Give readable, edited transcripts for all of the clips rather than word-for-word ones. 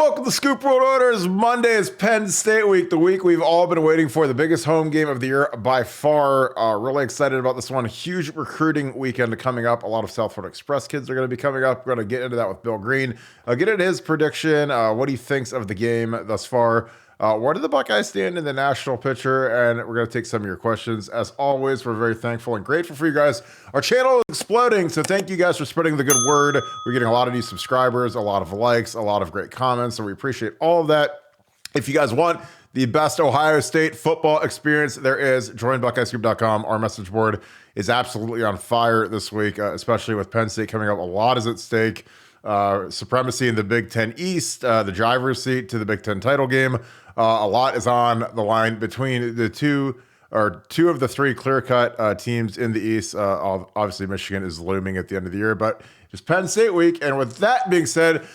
Welcome to Scoop World Orders. Monday is Penn State week, the week we've all been waiting for, the biggest home game of the year by far. Really excited about this one. Huge recruiting weekend coming up. A lot of South Florida Express kids are going to be coming up. We're going to get into that with Bill Greene. Get into his prediction, what he thinks of the game thus far. Where do the Buckeyes stand in the national picture? And we're going to take some of your questions. As always, we're very thankful and grateful for you guys. Our channel is exploding, so thank you guys for spreading the good word. We're getting a lot of new subscribers, a lot of likes, a lot of great comments, so we appreciate all of that. If you guys want the best Ohio State football experience there is, join BuckeyeScoop.com. Our message board is absolutely on fire this week, especially with Penn State coming up. A lot is at stake. Supremacy in the Big Ten East, the driver's seat to the Big Ten title game. A lot is on the line between the two of the three clear-cut teams in the East. Obviously, Michigan is looming at the end of the year, but it's Penn State week. And with that being said,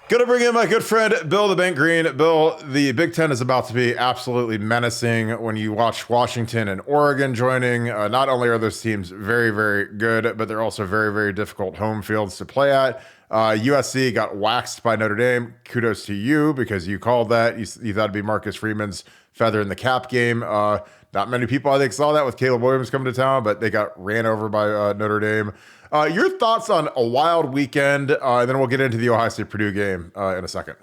gonna bring in my good friend Bill the Bank Greene. Bill, the Big Ten is about to be absolutely menacing when you watch Washington and Oregon joining. Not only are those teams very, very good, but they're also very, very difficult home fields to play at. USC got waxed by Notre Dame. Kudos to you because you called that. You thought it'd be Marcus Freeman's feather in the cap game. Not many people, I think, saw that with Caleb Williams coming to town, but they got ran over by Notre Dame. Your thoughts on a wild weekend, and then we'll get into the Ohio State-Purdue game in a second.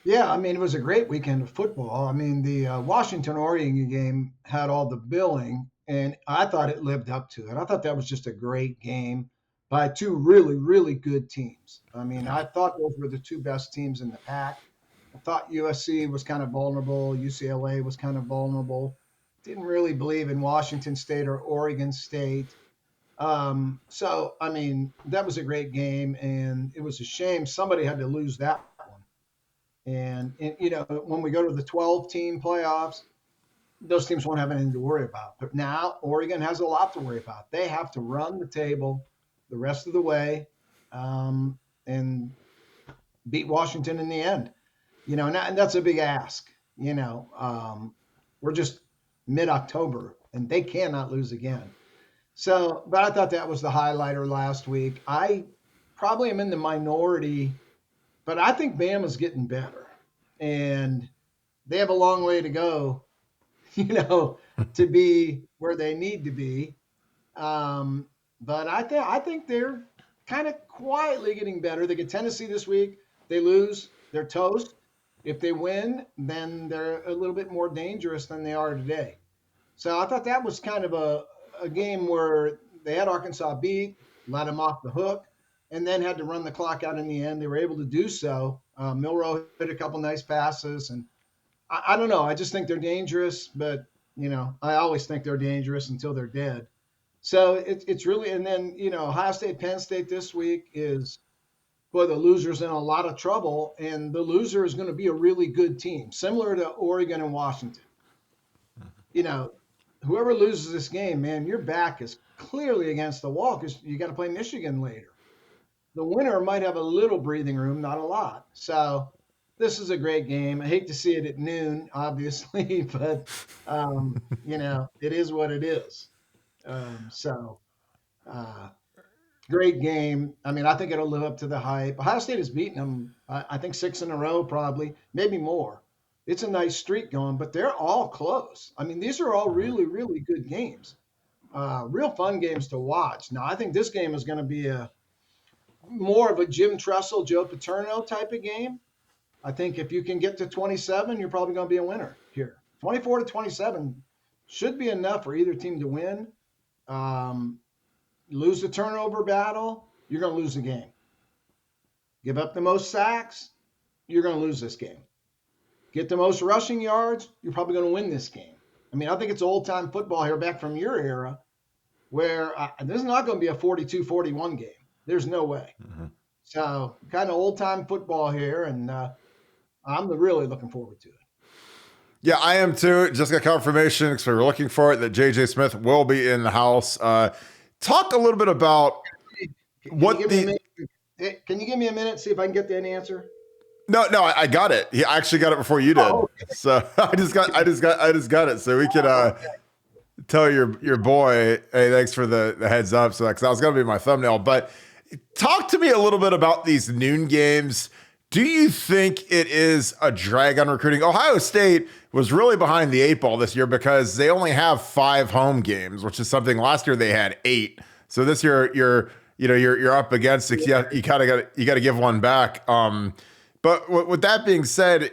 Yeah, I mean, it was a great weekend of football. I mean, the Washington-Oregon game had all the billing, and I thought it lived up to it. I thought that was just a great game by two really, really good teams. I mean, I thought those were the two best teams in the pack. I thought USC was kind of vulnerable. UCLA was kind of vulnerable. Didn't really believe in Washington State or Oregon State. So, I mean, that was a great game, and it was a shame somebody had to lose that one. And you know, when we go to the 12-team playoffs, those teams won't have anything to worry about. But now Oregon has a lot to worry about. They have to run the table the rest of the way and beat Washington in the end. You know, and that's a big ask. You know, we're just mid-October, and they cannot lose again. So, but I thought that was the highlighter last week. I probably am in the minority, but I think Bama's getting better. And they have a long way to go, you know, to be where they need to be. But I think they're kind of quietly getting better. They get Tennessee this week. They lose, they're toast. If they win, then they're a little bit more dangerous than they are today. So I thought that was kind of a game where they had Arkansas beat, let them off the hook, and then had to run the clock out in the end. They were able to do so. Milroe hit a couple nice passes. And I don't know. I just think they're dangerous. But, you know, I always think they're dangerous until they're dead. So it's really – and then, you know, Ohio State, Penn State this week is – boy, the loser's in a lot of trouble, and the loser is going to be a really good team, similar to Oregon and Washington. You know, whoever loses this game, man, your back is clearly against the wall because you got to play Michigan later. The winner might have a little breathing room, not a lot. So this is a great game. I hate to see it at noon, obviously, but, you know, it is what it is. Great game. I mean, I think it'll live up to the hype. Ohio State has beaten them, I think 6 in a row, probably, maybe more. It's a nice streak going, but they're all close. I mean, these are all really, really good games. Real fun games to watch. Now, I think this game is going to be more of a Jim Tressel, Joe Paterno type of game. I think if you can get to 27, you're probably going to be a winner here. 24 to 27 should be enough for either team to win. Lose the turnover battle, you're going to lose the game. Give up the most sacks, you're going to lose this game. Get the most rushing yards, you're probably going to win this game. I mean, I think it's old-time football here back from your era where this is not going to be a 42-41 game. There's no way. Mm-hmm. So kind of old-time football here, and I'm really looking forward to it. Yeah, I am too. Just got confirmation because we were looking for it that J.J. Smith will be in the house. Talk a little bit about what the. Can you give me a minute? See if I can get that answer. No, I got it. I actually got it before you did. Oh, okay. So I just got it. So we could tell your boy, hey, thanks for the heads up. So that was gonna be my thumbnail. But talk to me a little bit about these noon games. Do you think it is a drag on recruiting? Ohio State was really behind the eight ball this year because they only have 5 home games, which is something last year they had 8. So this year you're up against it. You kind of got to give one back. But with that being said,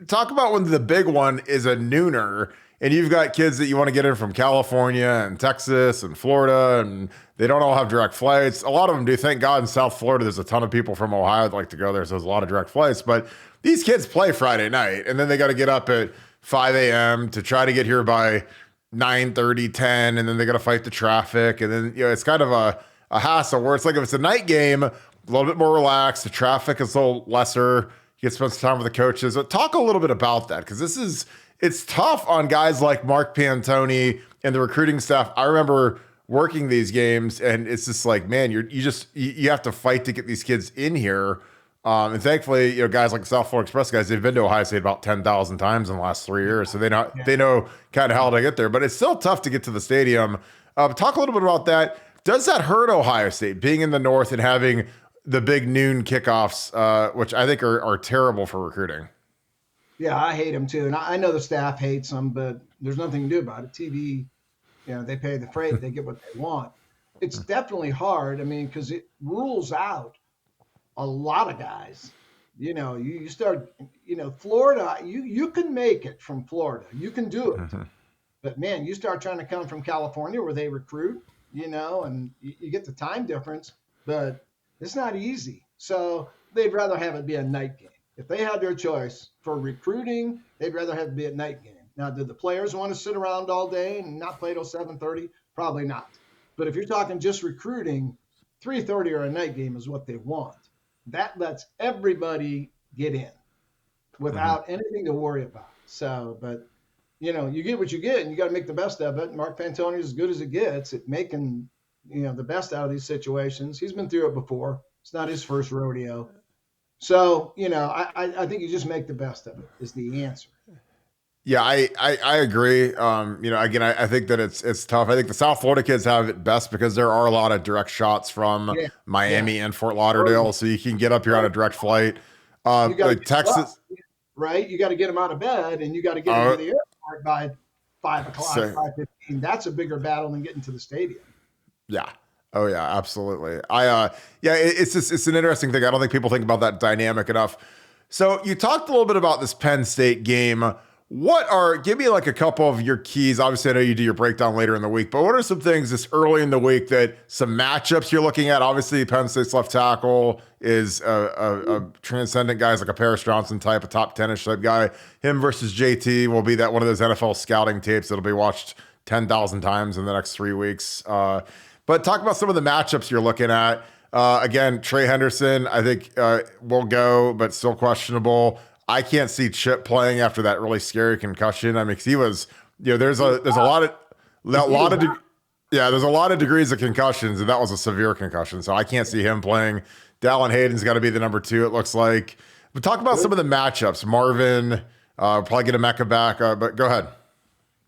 talk about when the big one is a nooner and you've got kids that you want to get in from California and Texas and Florida, and they don't all have direct flights. A lot of them do. Thank God in South Florida, there's a ton of people from Ohio that like to go there. So there's a lot of direct flights. But these kids play Friday night, and then they got to get up at 5 a.m. to try to get here by 9:30, 10, and then they got to fight the traffic. And then, it's kind of a hassle where it's like if it's a night game, a little bit more relaxed, the traffic is a little lesser. You get to spend some time with the coaches. But talk a little bit about that, because it's tough on guys like Mark Pantoni and the recruiting staff. I remember working these games, and it's just like, man, you have to fight to get these kids in here. And thankfully, guys like the South Florida Express guys, they've been to Ohio State about 10,000 times in the last 3 years, so they know kind of how to get there. But it's still tough to get to the stadium. Talk a little bit about that. Does that hurt Ohio State being in the North and having the big noon kickoffs, which I think are terrible for recruiting? Yeah, I hate them too, and I know the staff hates them, but there's nothing to do about it. TV, they pay the freight, they get what they want. It's definitely hard. I mean, because it rules out a lot of guys. You start, Florida, you can make it from Florida. You can do it. Mm-hmm. But man, you start trying to come from California where they recruit, and you get the time difference, but it's not easy. So they'd rather have it be a night game. If they had their choice for recruiting, they'd rather have it be a night game. Now, do the players want to sit around all day and not play till 7:30? Probably not. But if you're talking just recruiting, 3:30 or a night game is what they want. That lets everybody get in without anything to worry about. So, but you get what you get, and you got to make the best of it. Mark Pantoni is as good as it gets at making the best out of these situations. He's been through it before. It's not his first rodeo. So, I think you just make the best of it is the answer. Yeah, I agree. Again, I think that it's tough. I think the South Florida kids have it best because there are a lot of direct shots from Miami and Fort Lauderdale, so you can get up here on a direct flight. Like Texas, up, right? You got to get them out of bed, and you got to get them to the airport by 5 o'clock, 5:15. That's a bigger battle than getting to the stadium. Yeah. Oh yeah, absolutely. It's an interesting thing. I don't think people think about that dynamic enough. So you talked a little bit about this Penn State game. Give me like a couple of your keys. Obviously, I know you do your breakdown later in the week, but what are some things this early in the week some matchups you're looking at? Obviously, Penn State's left tackle is a transcendent guy, like a Paris Johnson type, a top 10-ish type guy. Him versus JT will be one of those NFL scouting tapes that'll be watched 10,000 times in the next 3 weeks. But talk about some of the matchups you're looking at. Again, Trey Henderson, I think will go, but still questionable. I can't see Chip playing after that really scary concussion. I mean, 'cause he was, there's a lot of degrees of concussions, and that was a severe concussion. So I can't see him playing. Dallin Hayden's got to be the number 2, it looks like. But talk about some of the matchups. Marvin, probably get a Mecca back, but go ahead.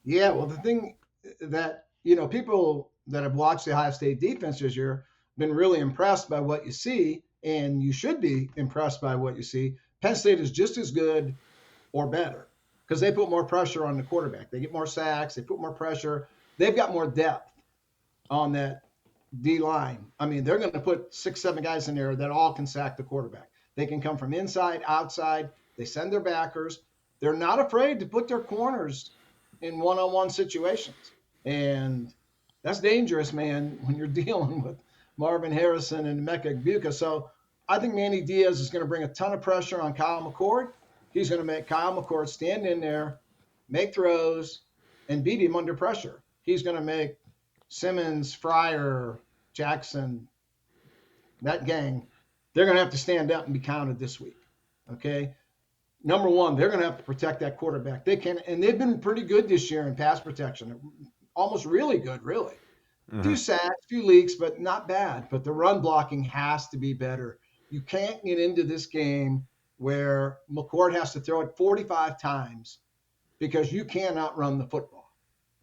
Yeah, well, the thing that, people that have watched the Ohio State defense this year been really impressed by what you see, and you should be impressed by what you see. Penn State is just as good or better because they put more pressure on the quarterback. They get more sacks. They put more pressure. They've got more depth on that D line. I mean, they're going to put 6, 7 guys in there that all can sack the quarterback. They can come from inside, outside. They send their backers. They're not afraid to put their corners in one-on-one situations. And that's dangerous, man, when you're dealing with Marvin Harrison and Mecca Buka. So I think Manny Diaz is going to bring a ton of pressure on Kyle McCord. He's going to make Kyle McCord stand in there, make throws, and beat him under pressure. He's going to make Simmons, Fryer, Jackson, that gang, they're going to have to stand up and be counted this week. Okay? Number one, they're going to have to protect that quarterback. They can, and they've been pretty good this year in pass protection. Almost really good, really. A few sacks, few leaks, but not bad. But the run blocking has to be better. You can't get into this game where McCord has to throw it 45 times because you cannot run the football.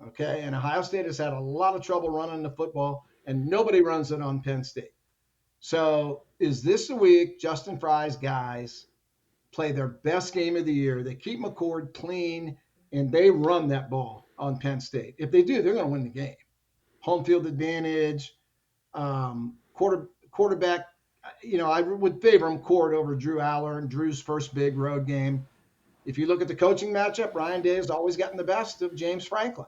Okay? And Ohio State has had a lot of trouble running the football, and nobody runs it on Penn State. So is this the week Justin Fry's guys play their best game of the year? They keep McCord clean and they run that ball on Penn State. If they do, they're going to win the game. Home field advantage, quarterback. I would favor him Cord over Drew Aller and Drew's first big road game. If you look at the coaching matchup, Ryan Day has always gotten the best of James Franklin.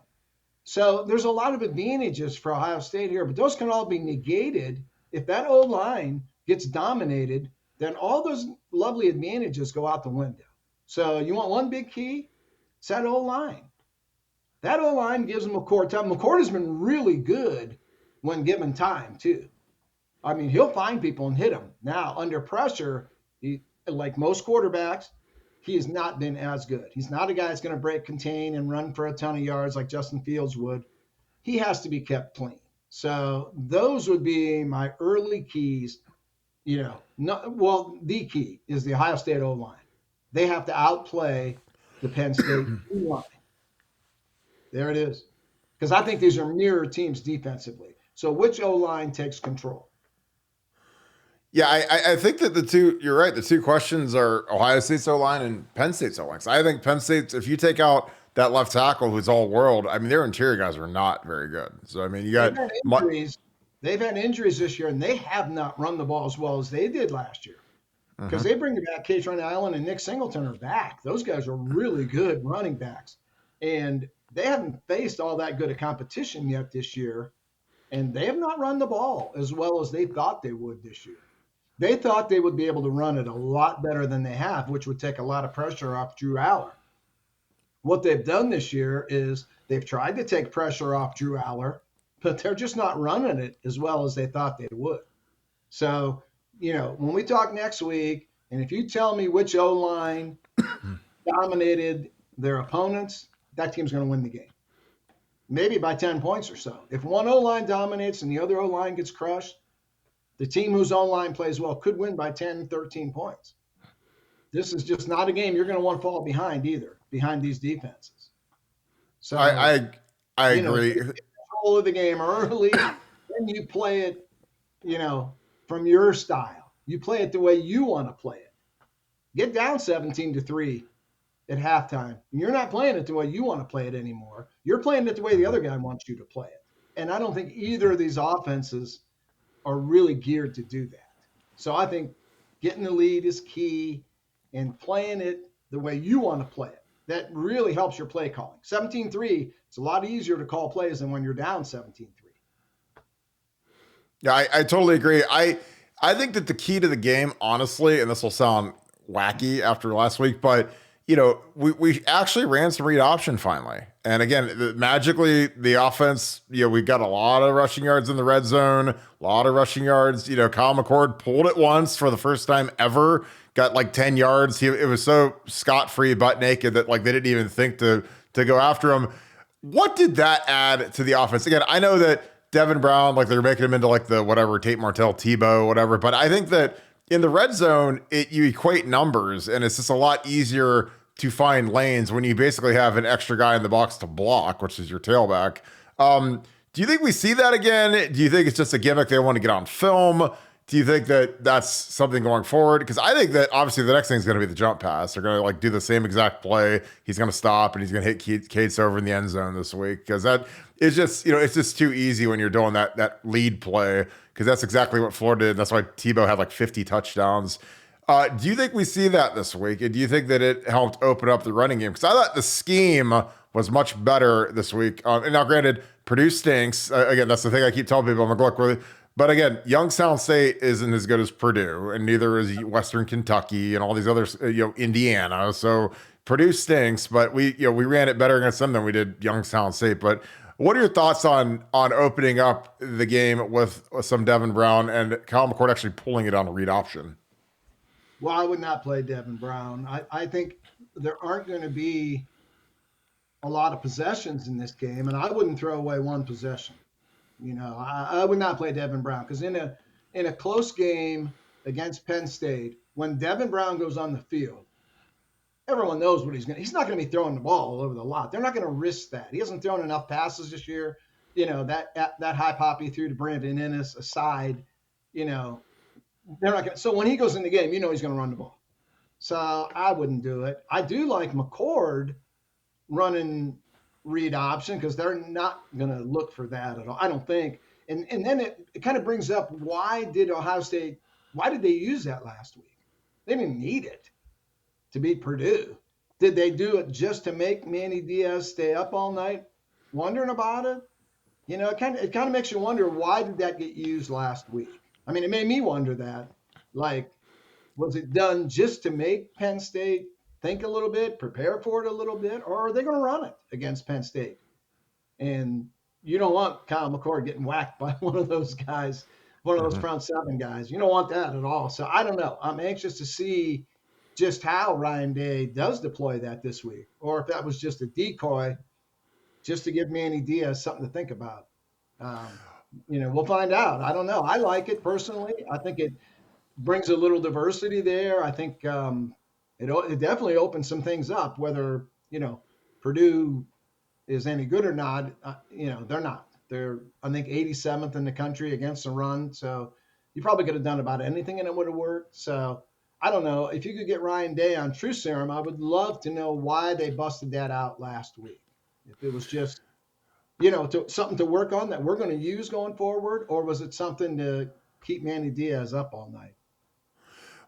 So there's a lot of advantages for Ohio State here, but those can all be negated if that O line gets dominated. Then all those lovely advantages go out the window. So you want one big key? It's that O line. That O line gives McCord time. McCord has been really good when given time too. I mean, he'll find people and hit them. Now under pressure, like most quarterbacks, he has not been as good. He's not a guy that's going to break, contain, and run for a ton of yards like Justin Fields would. He has to be kept clean. So those would be my early keys. The key is the Ohio State O-line. They have to outplay the Penn State line. There it is. Because I think these are mirror teams defensively. So which O-line takes control? Yeah, I think that you're right. The two questions are Ohio State's O-line and Penn State's O-line. So I think Penn State's, if you take out that left tackle who's all world, I mean, their interior guys are not very good. So, I mean, you got injuries. They've had injuries this year, and they have not run the ball as well as they did last year. Because they bring back Katron Allen and Nick Singleton are back. Those guys are really good running backs. And they haven't faced all that good a competition yet this year. And they have not run the ball as well as they thought they would this year. They thought they would be able to run it a lot better than they have, which would take a lot of pressure off Drew Aller. What they've done this year is they've tried to take pressure off Drew Aller, but they're just not running it as well as they thought they would. So, when we talk next week, and if you tell me which O-line dominated their opponents, that team's going to win the game. Maybe by 10 points or so. If one O-line dominates and the other O-line gets crushed, the team whose O-line plays well could win by 10, 13 points. This is just not a game you're going to want to fall behind either, behind these defenses. So I agree. You get control of the game early, then you play it, from your style. You play it the way you want to play it. Get down 17-3 at halftime. And you're not playing it the way you want to play it anymore. You're playing it the way the other guy wants you to play it. And I don't think either of these offenses are really geared to do that. So I think getting the lead is key and playing it the way you want to play it. That really helps your play calling. 17-3, it's a lot easier to call plays than when you're down 17-3. Yeah, I totally agree. I think that the key to the game, honestly, and this will sound wacky after last week, but we actually ran some read option finally. And again, magically, the offense, we got a lot of rushing yards in the red zone, a lot of rushing yards. Kyle McCord pulled it once for the first time ever, got like 10 yards. It was so scot-free, butt naked that they didn't even think to go after him. What did that add to the offense? Again, I know that Devin Brown, they're making him into the whatever, Tate Martell, Tebow, whatever. But I think that in the red zone, you equate numbers, and it's just a lot easier to find lanes when you basically have an extra guy in the box to block, which is your tailback. Do you think we see that again? Do you think it's just a gimmick they want to get on film? Do you think that that's something going forward? Because I think that obviously the next thing is going to be the jump pass. They're going to do the same exact play. He's going to stop and he's going to hit Cates over in the end zone this week, because that is just it's just too easy when you're doing that lead play, because that's exactly what Florida did. That's why Tebow had 50 touchdowns. Do you think we see that this week? And do you think that it helped open up the running game? Because I thought the scheme was much better this week. And now, granted, Purdue stinks. Again, that's the thing I keep telling people. I'm like, look, but again, Youngstown State isn't as good as Purdue, and neither is Western Kentucky and all these others, Indiana. So Purdue stinks, but we ran it better against them than we did Youngstown State. But what are your thoughts on opening up the game with some Devin Brown and Kyle McCord actually pulling it on a read option? Well, I would not play Devin Brown. I think there aren't going to be a lot of possessions in this game, and I wouldn't throw away one possession. I would not play Devin Brown, because in a close game against Penn State, when Devin Brown goes on the field, everyone knows what he's not going to be throwing the ball all over the lot. They're not going to risk that. He hasn't thrown enough passes this year. That high pop he threw to Brandon Ennis aside, they're not going to. So when he goes in the game, he's going to run the ball. So I wouldn't do it. I do like McCord running read option because they're not going to look for that at all. I don't think. And then it kind of brings up, why did they use that last week? They didn't need it to beat Purdue. Did they do it just to make Manny Diaz stay up all night wondering about it? It kind of makes you wonder, why did that get used last week? I mean, it made me wonder that. Like, was it done just to make Penn State think a little bit, prepare for it a little bit, or are they going to run it against Penn State? And you don't want Kyle McCord getting whacked by one of those guys, one of those front seven guys. You don't want that at all. So I don't know. I'm anxious to see just how Ryan Day does deploy that this week, or if that was just a decoy just to give Manny Diaz something to think about. We'll find out. I don't know. I like it personally. I think it brings a little diversity there. I think it definitely opens some things up. Whether Purdue is any good or not, they're not. They're, I think, 87th in the country against the run. So you probably could have done about anything and it would have worked. So I don't know. If you could get Ryan Day on True Serum, I would love to know why they busted that out last week. If it was just, something to work on that we're going to use going forward, or was it something to keep Manny Diaz up all night?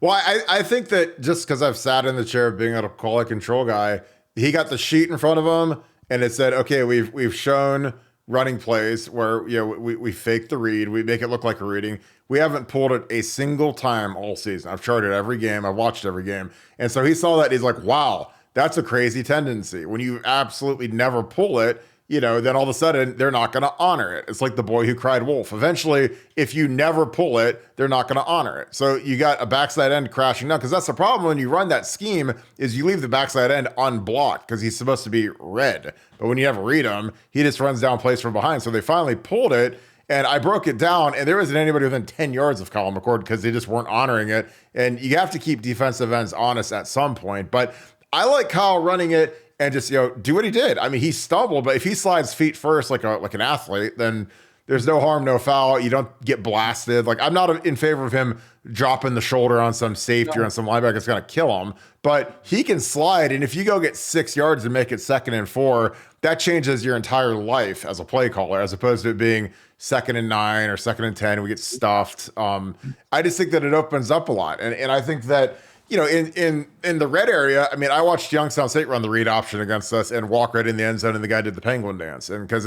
Well, I think that just because I've sat in the chair of being a quality control guy, he got the sheet in front of him and it said, okay, we've shown running plays where we fake the read, we make it look like a reading. We haven't pulled it a single time all season. I've charted every game, I've watched every game. And so he saw that and he's like, wow, that's a crazy tendency. When you absolutely never pull it, then all of a sudden they're not going to honor it. It's like the boy who cried wolf. Eventually, if you never pull it, they're not going to honor it. So you got a backside end crashing down, because that's the problem when you run that scheme is you leave the backside end unblocked because he's supposed to be red. But when you never read him, he just runs down plays from behind. So they finally pulled it. And I broke it down, and there wasn't anybody within 10 yards of Kyle McCord because they just weren't honoring it. And you have to keep defensive ends honest at some point. But I like Kyle running it and just, do what he did. I mean, he stumbled, but if he slides feet first like an athlete, then there's no harm, no foul. You don't get blasted. Like, I'm not in favor of him dropping the shoulder on some safety or on some linebacker that's going to kill him, but he can slide. And if you go get 6 yards and make it 2nd and 4, that changes your entire life as a play caller, as opposed to it being 2nd and 9 or 2nd and 10. We get stuffed. I just think that it opens up a lot. And I think that, in the red area, I mean, I watched Youngstown State run the read option against us and walk right in the end zone, and the guy did the penguin dance. And because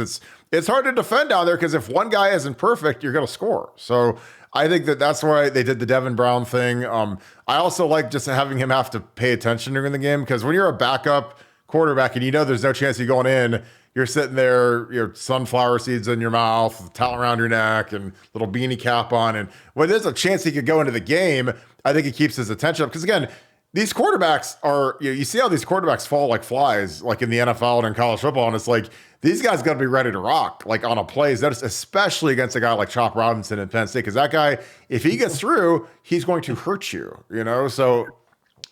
it's hard to defend down there, because if one guy isn't perfect, you're going to score. So I think that's why they did the Devin Brown thing. I also like just having him have to pay attention during the game, because when you're a backup quarterback and there's no chance of you going in, you're sitting there, sunflower seeds in your mouth, towel around your neck, and little beanie cap on. And when there's a chance he could go into the game, I think it keeps his attention up. Because again, these quarterbacks are, you see how these quarterbacks fall like flies, like in the NFL and in college football. And it's like, these guys got to be ready to rock, like on a plays, especially against a guy like Chop Robinson in Penn State. Because that guy, if he gets through, he's going to hurt you, So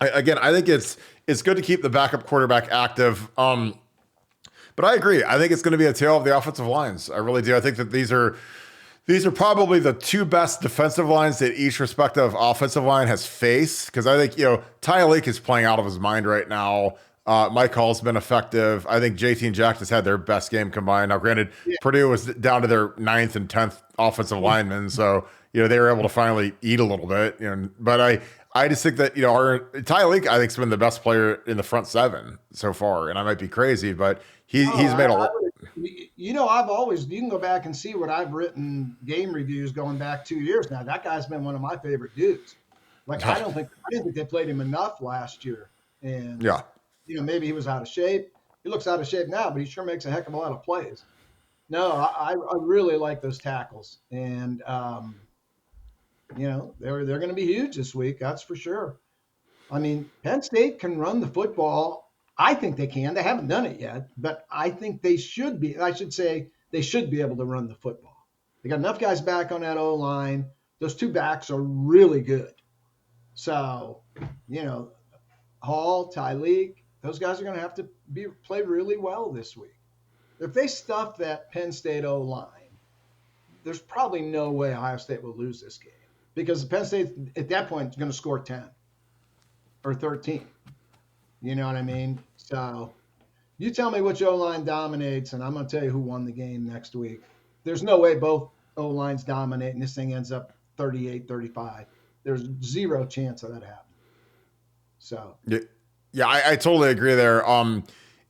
again, I think it's good to keep the backup quarterback active. But I agree. I think it's going to be a tale of the offensive lines. I really do. I think that these are probably the two best defensive lines that each respective offensive line has faced. Because I think, Ty Leak is playing out of his mind right now. Mike Hall's been effective. I think JT and Jack just had their best game combined. Now, granted, Purdue was down to their 9th and 10th offensive linemen. So, they were able to finally eat a little bit. But I just think that, our Ty Leak, I think, has been the best player in the front 7 so far. And I might be crazy, but he's made a lot. I've always, you can go back and see what I've written game reviews going back 2 years now. That guy's been one of my favorite dudes. Like, I didn't think they played him enough last year. And, maybe he was out of shape. He looks out of shape now, but he sure makes a heck of a lot of plays. No, I really like those tackles. And, they're going to be huge this week. That's for sure. I mean, Penn State can run the football. I think they can. They haven't done it yet, but I think they should be. I should say they should be able to run the football. They got enough guys back on that O-line. Those two backs are really good. So, Hall, Ty Leak, those guys are going to have to play really well this week. If they stuff that Penn State O-line, there's probably no way Ohio State will lose this game, because Penn State at that point is going to score 10 or 13. You know what I mean? So you tell me which O-line dominates, and I'm going to tell you who won the game next week. There's no way both O-lines dominate and this thing ends up 38-35. There's zero chance of that happening. So yeah, I totally agree there.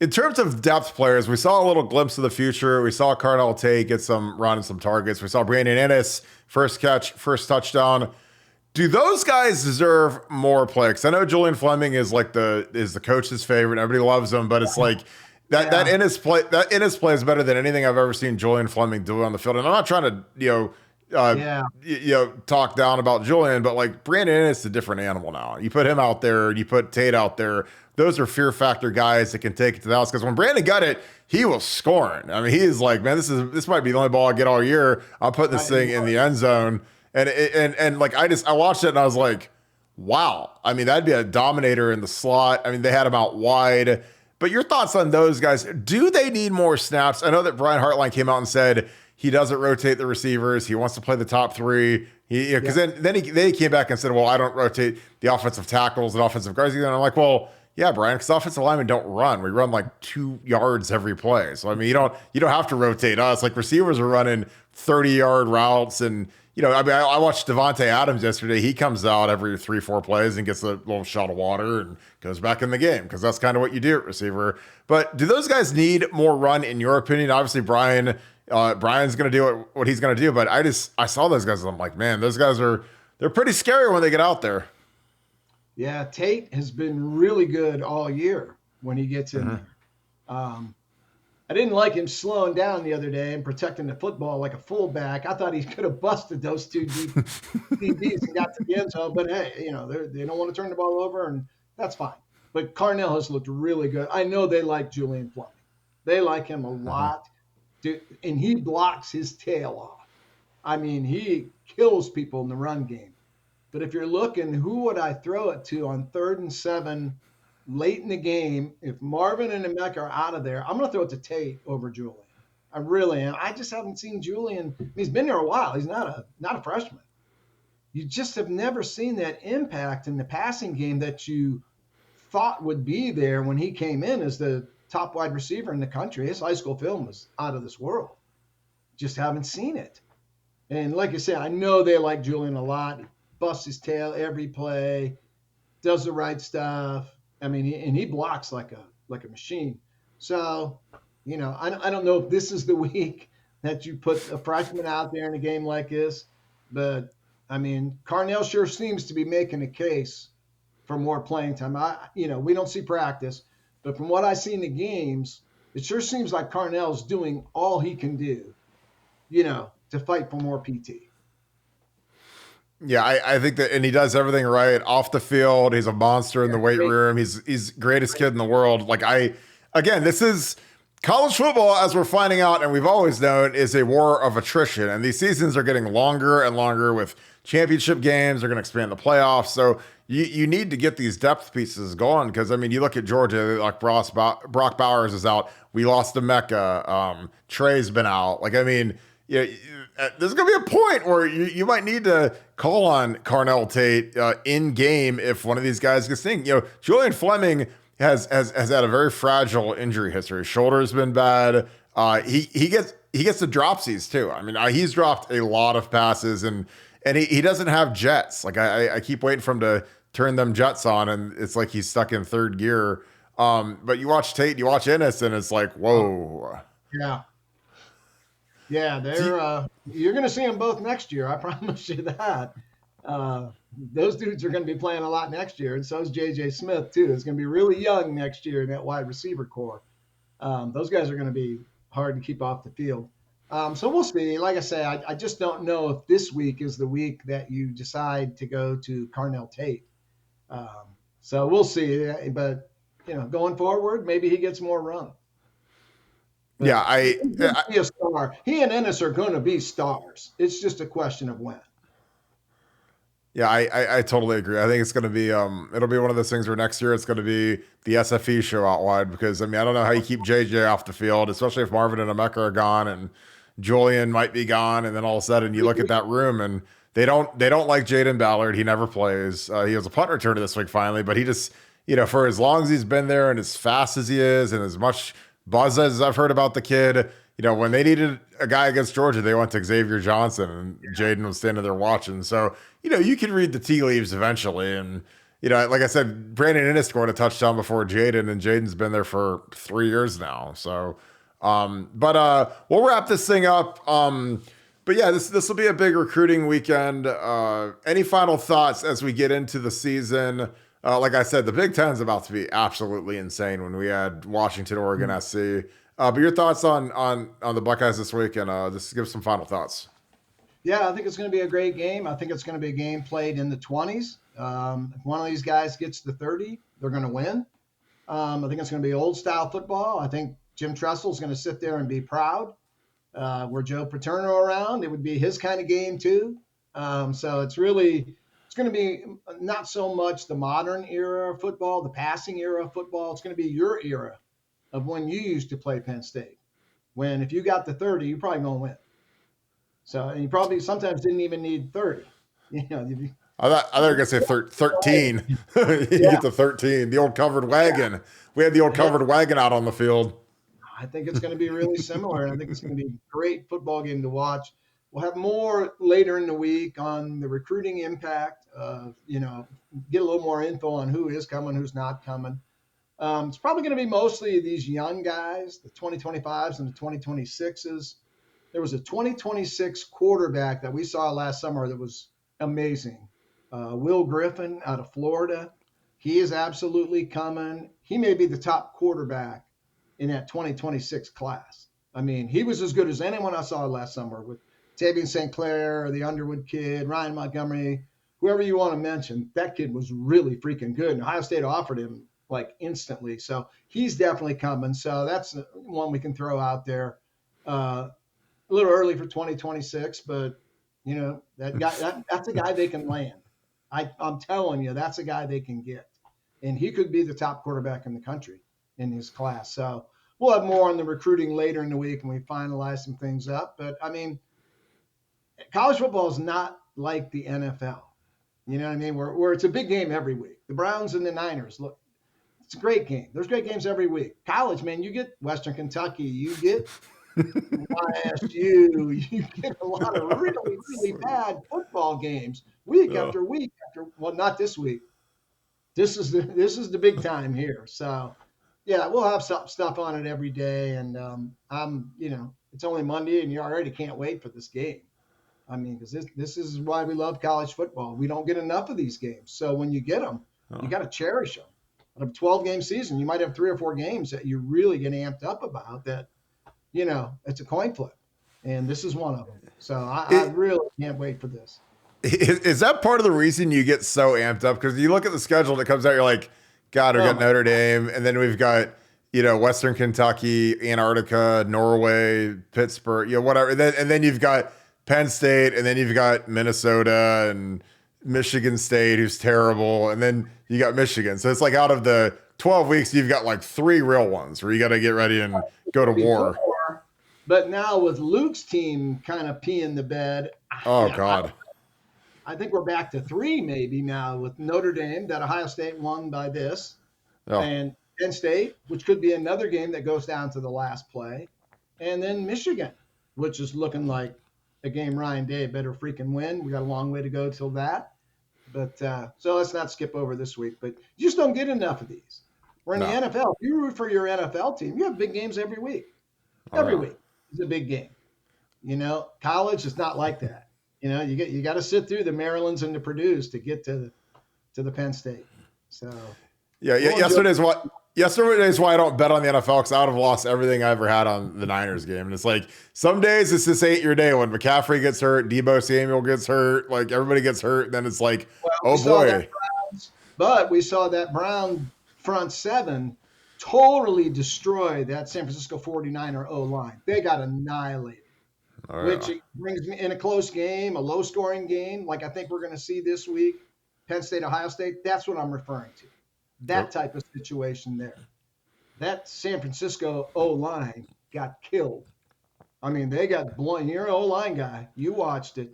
In terms of depth players, we saw a little glimpse of the future. We saw Carnell Tate get some run and some targets. We saw Brandon Ennis, first catch, first touchdown. Do those guys deserve more play? Because I know Julian Fleming is the coach's favorite. Everybody loves him, but it's like that Ennis play is better than anything I've ever seen Julian Fleming do on the field. And I'm not trying to talk down about Julian, but like Brandon Ennis is a different animal now. You put him out there, you put Tate out there. Those are fear factor guys that can take it to the house. Because when Brandon got it, he was scoring. I mean, he is like, man, this might be the only ball I get all year. I'm putting this thing in the end zone. And like I watched it and I was like, wow. I mean, that'd be a dominator in the slot. I mean, they had him out wide. But your thoughts on those guys? Do they need more snaps? I know that Brian Hartline came out and said he doesn't rotate the receivers. He wants to play the top three. Because then he came back and said, well, I don't rotate the offensive tackles and offensive guards either. And I'm like, well, yeah, Brian, because offensive linemen don't run. We run like 2 yards every play. So I mean, you don't have to rotate us. Like receivers are running 30-yard routes, and I mean, I watched Devontae Adams yesterday. He comes out every 3-4 plays and gets a little shot of water and goes back in the game because that's kind of what you do at receiver. But do those guys need more run in your opinion? Obviously, Brian's going to do what he's going to do, but I saw those guys and I'm like, man, those guys they're pretty scary when they get out there. Yeah, Tate has been really good all year when he gets in there. I didn't like him slowing down the other day and protecting the football like a fullback. I thought he could have busted those two DBs and got to the end zone. But hey, they don't want to turn the ball over, and that's fine. But Carnell has looked really good. I know they like Julian Fleming. They like him a lot. Dude, and he blocks his tail off. I mean, he kills people in the run game. But if you're looking, who would I throw it to on 3rd and 7 late in the game? If Marvin and Emeka are out of there, I'm going to throw it to Tate over Julian. I really am. I just haven't seen Julian. He's been there a while. He's not a freshman. You just have never seen that impact in the passing game that you thought would be there when he came in as the top wide receiver in the country. His high school film was out of this world. Just haven't seen it. And like I said, I know they like Julian a lot. He busts his tail every play, does the right stuff. I mean, he blocks like a machine. So, I don't know if this is the week that you put a freshman out there in a game like this, but I mean, Carnell sure seems to be making a case for more playing time. We don't see practice, but from what I see in the games, it sure seems like Carnell's doing all he can do, to fight for more PT. Yeah, I think that, and he does everything right off the field. He's a monster in the weight room. He's greatest kid in the world. This is college football, as we're finding out, and we've always known, is a war of attrition. And these seasons are getting longer and longer with championship games. They're going to expand the playoffs. So you need to get these depth pieces going. Because, I mean, you look at Georgia, like Brock Bowers is out. We lost to Mecca. Trey's been out. There's going to be a point where you might need to call on Carnell Tate in game if one of these guys gets sting. Julian Fleming has had a very fragile injury history. His shoulder's been bad. He gets the dropsies too. I mean, he's dropped a lot of passes and he doesn't have jets. Like I keep waiting for him to turn them jets on, and it's like he's stuck in third gear. But you watch Tate, you watch Ennis, and it's like, whoa. Yeah. Yeah, you're going to see them both next year. I promise you that. Those dudes are going to be playing a lot next year, and so is J.J. Smith, too. It's going to be really young next year in that wide receiver core. Those guys are going to be hard to keep off the field. So we'll see. Like I say, I just don't know if this week is the week that you decide to go to Carnell Tate. So we'll see. But, going forward, maybe he gets more run. Yeah, be a star. He and Ennis are going to be stars. It's just a question of when. Yeah, I totally agree. I think it's going to be it'll be one of those things where next year it's going to be the SFE show out wide, because I mean, I don't know how you keep JJ off the field, especially if Marvin and Emeka are gone and Julian might be gone, and then all of a sudden you look at that room and They don't like Jaden Ballard. He never plays. He was a punt returner this week finally, but he just, for as long as he's been there and as fast as he is and as much buzz as I've heard about the kid, when they needed a guy against Georgia, they went to Xavier Johnson, and Jaden was standing there watching. So, you can read the tea leaves eventually. And, like I said, Brandon Innes scored a touchdown before Jaden, and Jaden's been there for 3 years now. So, but we'll wrap this thing up. But yeah, this will be a big recruiting weekend. Any final thoughts as we get into the season? Like I said, the Big Ten's about to be absolutely insane when we had Washington, Oregon, SC. But your thoughts on the Buckeyes this week, and just give some final thoughts. Yeah, I think it's going to be a great game. I think it's going to be a game played in the 20s. If one of these guys gets to 30, they're going to win. I think it's going to be old style football. I think Jim Tressel's going to sit there and be proud. Were Joe Paterno around, it would be his kind of game too. So it's going to be not so much the modern era of football, the passing era of football. It's going to be your era of when you used to play Penn State. When if you got to 30, you're probably going to win. So, and you probably sometimes didn't even need 30. I thought you were going to say 13. You get to 13, the old covered wagon. Yeah. We had the old covered wagon out on the field. I think it's going to be really similar. I think it's going to be a great football game to watch. We'll have more later in the week on the recruiting impact. Get a little more info on who is coming, who's not coming. It's probably going to be mostly these young guys, the 2025s and the 2026s. There was a 2026 quarterback that we saw last summer that was amazing. Will Griffin out of Florida. He is absolutely coming. He may be the top quarterback in that 2026 class. I mean, he was as good as anyone I saw last summer with Tavian St. Clair, the Underwood kid, Ryan Montgomery, whoever you want to mention. That kid was really freaking good. And Ohio State offered him like instantly. So he's definitely coming. So that's one we can throw out there. A little early for 2026, but that guy, that's a guy they can land. I'm telling you, that's a guy they can get. And he could be the top quarterback in the country in his class. So we'll have more on the recruiting later in the week when we finalize some things up. But I mean, college football is not like the NFL. You know what I mean? Where it's a big game every week. The Browns and the Niners, look, it's a great game. There's great games every week. College, man, you get Western Kentucky, you get YSU, you get a lot of really, really bad football games week after week after. Well, not this week. This is the big time here. So, yeah, we'll have stuff on it every day, and it's only Monday, and you already can't wait for this game. I mean, because this is why we love college football. We don't get enough of these games, so when you get them, you got to cherish them. On a 12-game season, you might have 3 or 4 games that you really get amped up about. That it's a coin flip, and this is one of them. So I really can't wait for this. Is that part of the reason you get so amped up? Because you look at the schedule that comes out, you're like, God, we've got Notre Dame, and then we've got, Western Kentucky, Antarctica, Norway, Pittsburgh, whatever. And then you've got Penn State, and then you've got Minnesota and Michigan State, who's terrible, and then you got Michigan. So it's like out of the 12 weeks, you've got like 3 real ones where you got to get ready and go to war. But now with Luke's team kind of peeing the bed. Oh, God. I think we're back to 3 maybe now with Notre Dame, that Ohio State won by this, and Penn State, which could be another game that goes down to the last play, and then Michigan, which is looking like a game Ryan Day better freaking win. We got a long way to go till that. But so let's not skip over this week. But you just don't get enough of these. We're in the NFL. If you root for your NFL team, you have big games every week. Every week is a big game. College is not like that. You got to sit through the Marylands and the Purdues to get to the Penn State. So yesterday's why I don't bet on the NFL, because I would have lost everything I ever had on the Niners game. And it's like some days it's just ain't your day. When McCaffrey gets hurt, Deebo Samuel gets hurt, like everybody gets hurt, then it's like, oh boy. But we saw that Brown front 7 totally destroy that San Francisco 49er O-line. They got annihilated. Which brings me in a close game, a low-scoring game, like I think we're going to see this week, Penn State, Ohio State. That's what I'm referring to. That type of situation there. That San Francisco O-line got killed. I mean, they got blown. You're an O-line guy. You watched it.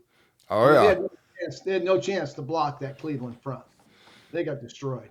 Oh, yeah. Yes, they had no chance to block that Cleveland front. They got destroyed.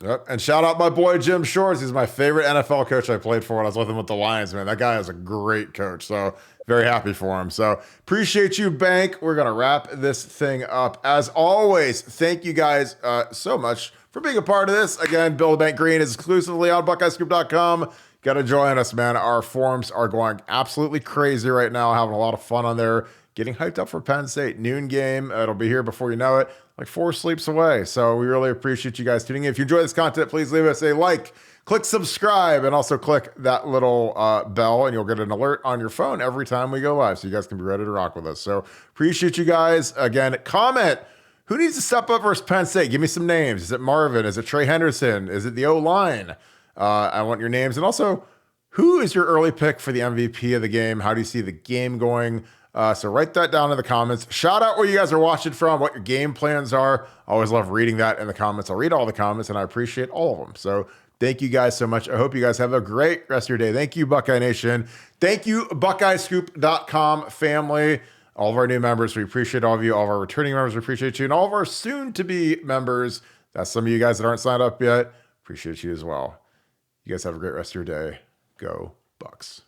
Yep. And shout out my boy Jim Shores. He's my favorite NFL coach I played for when I was with him with the Lions, man. That guy is a great coach. So very happy for him. So appreciate you, Bank. We're going to wrap this thing up. As always, thank you guys so much for being a part of this. Again, Bill Green is exclusively on BuckeyeScoop.com. Got to join us, man. Our forums are going absolutely crazy right now, having a lot of fun on there, getting hyped up for Penn State. Noon game. It'll be here before you know it, like 4 sleeps away. So we really appreciate you guys tuning in. If you enjoy this content, please leave us a like, click subscribe, and also click that little bell, and you'll get an alert on your phone every time we go live, so you guys can be ready to rock with us. So appreciate you guys. Again, comment. Who needs to step up versus Penn State? Give me some names. Is it Marvin? Is it Trey Henderson? Is it the O-line? I want your names. And also, who is your early pick for the MVP of the game? How do you see the game going? So write that down in the comments. Shout out where you guys are watching from, what your game plans are. I always love reading that in the comments. I'll read all the comments, and I appreciate all of them. So thank you guys so much. I hope you guys have a great rest of your day. Thank you, Buckeye Nation. Thank you, BuckeyeScoop.com family. All of our new members, we appreciate all of you. All of our returning members, we appreciate you. And all of our soon-to-be members, that's some of you guys that aren't signed up yet, appreciate you as well. You guys have a great rest of your day. Go Bucks.